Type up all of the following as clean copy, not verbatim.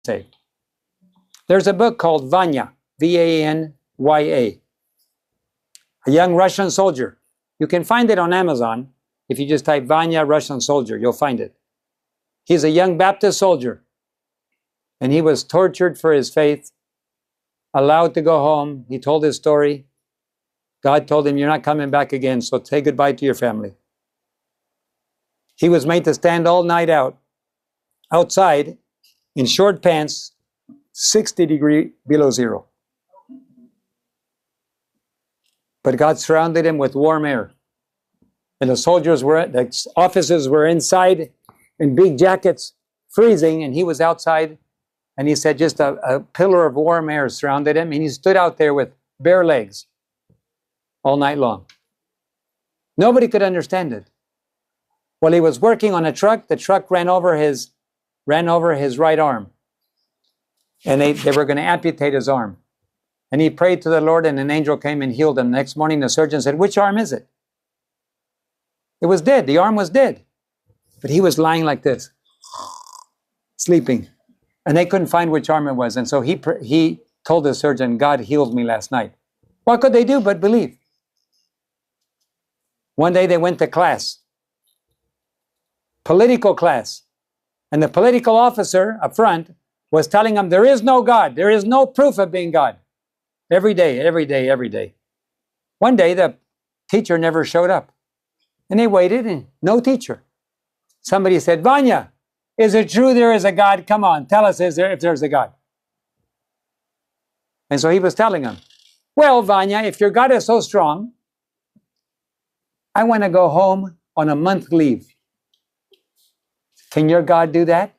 saved. There's a book called Vanya, V-A-N-Y-A, a young Russian soldier. You can find it on Amazon. If you just type Vanya Russian soldier, you'll find it. He's a young Baptist soldier, and he was tortured for his faith, allowed to go home. He told his story. God told him, you're not coming back again, so say goodbye to your family. He was made to stand all night outside, in short pants, 60 degrees below zero. But God surrounded him with warm air. And the officers were inside in big jackets, freezing, and he was outside. And he said just a pillar of warm air surrounded him, and he stood out there with bare legs all night long. Nobody could understand it. While he was working on a truck, the truck ran over his right arm. And they were going to amputate his arm. And he prayed to the Lord, and an angel came and healed him. Next morning, the surgeon said, which arm is it? It was dead. The arm was dead. But he was lying like this, sleeping. And they couldn't find which arm it was. And so he told the surgeon, God healed me last night. What could they do but believe? One day they went to class, political class. And the political officer up front was telling them, there is no God. There is no proof of being God. Every day, every day, every day. One day, the teacher never showed up. And they waited, and no teacher. Somebody said, Vanya, is it true there is a God? Come on, tell us if there's a God. And so he was telling them, well, Vanya, if your God is so strong, I want to go home on a month leave. Can your God do that?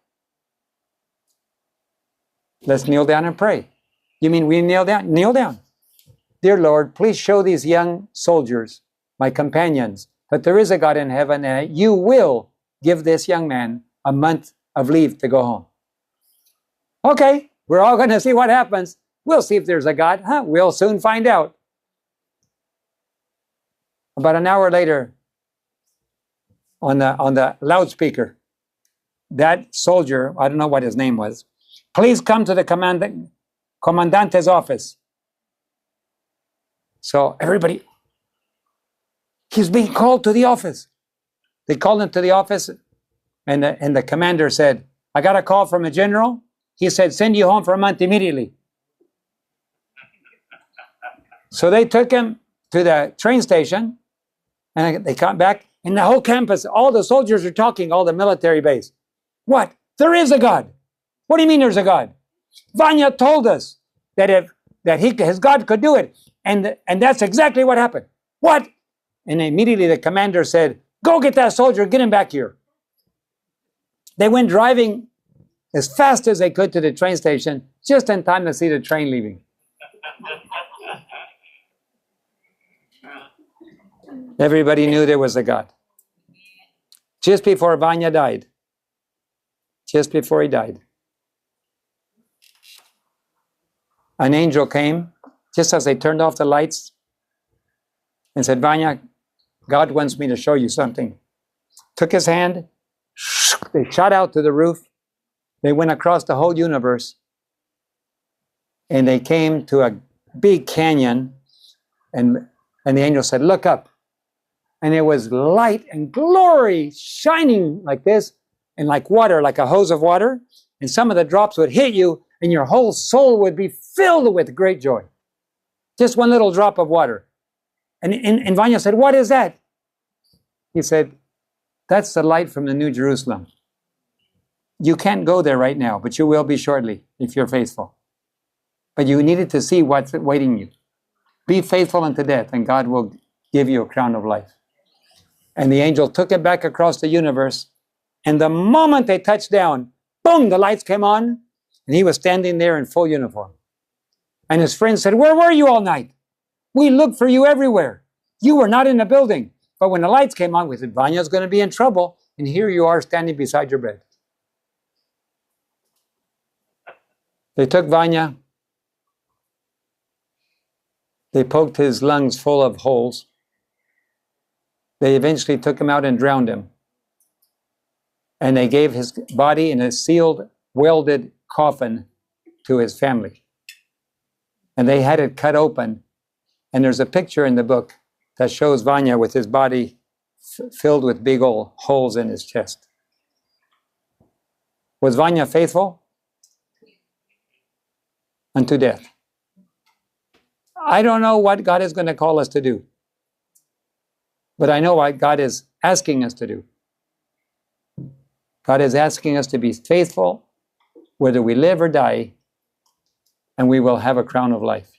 Let's kneel down and pray. You mean we kneel down? Kneel down. Dear Lord, please show these young soldiers, my companions, that there is a God in heaven, and you will give this young man a month of leave to go home. Okay, we're all going to see what happens. We'll see if there's a God. We'll soon find out. About an hour later, on the loudspeaker, that soldier, I don't know what his name was, please come to the Commandante's office. So everybody, he's being called to the office. They called him to the office, and the commander said, I got a call from a general. He said, send you home for a month immediately. So they took him to the train station, and they come back, and the whole campus, all the soldiers are talking, all the military base. What? There is a God. What do you mean there's a God? Vanya told us that his God could do it. And that's exactly what happened. What? And immediately the commander said, go get that soldier, get him back here. They went driving as fast as they could to the train station, just in time to see the train leaving. Everybody knew there was a God. Just before Vanya died, just before he died, an angel came just as they turned off the lights and said, Vanya, God wants me to show you something. Took his hand, they shot out to the roof, they went across the whole universe, and they came to a big canyon, and the angel said, look up. And it was light and glory shining like this, and like water, like a hose of water, and some of the drops would hit you, and your whole soul would be filled with great joy. Just one little drop of water. And Vanya said, what is that? He said, that's the light from the New Jerusalem. You can't go there right now, but you will be shortly if you're faithful. But you needed to see what's waiting you. Be faithful unto death, and God will give you a crown of life. And the angel took it back across the universe, and the moment they touched down, boom, the lights came on, and he was standing there in full uniform. And his friends said, where were you all night? We looked for you everywhere. You were not in the building. But when the lights came on, we said, Vanya's going to be in trouble, and here you are standing beside your bed. They took Vanya. They poked his lungs full of holes. They eventually took him out and drowned him. And they gave his body in a sealed welded coffin to his family. And they had it cut open. And there's a picture in the book that shows Vanya with his body filled with big old holes in his chest. Was Vanya faithful? Unto death. I don't know what God is going to call us to do. But I know what God is asking us to do. God is asking us to be faithful, whether we live or die, and we will have a crown of life.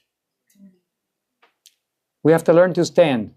We have to learn to stand.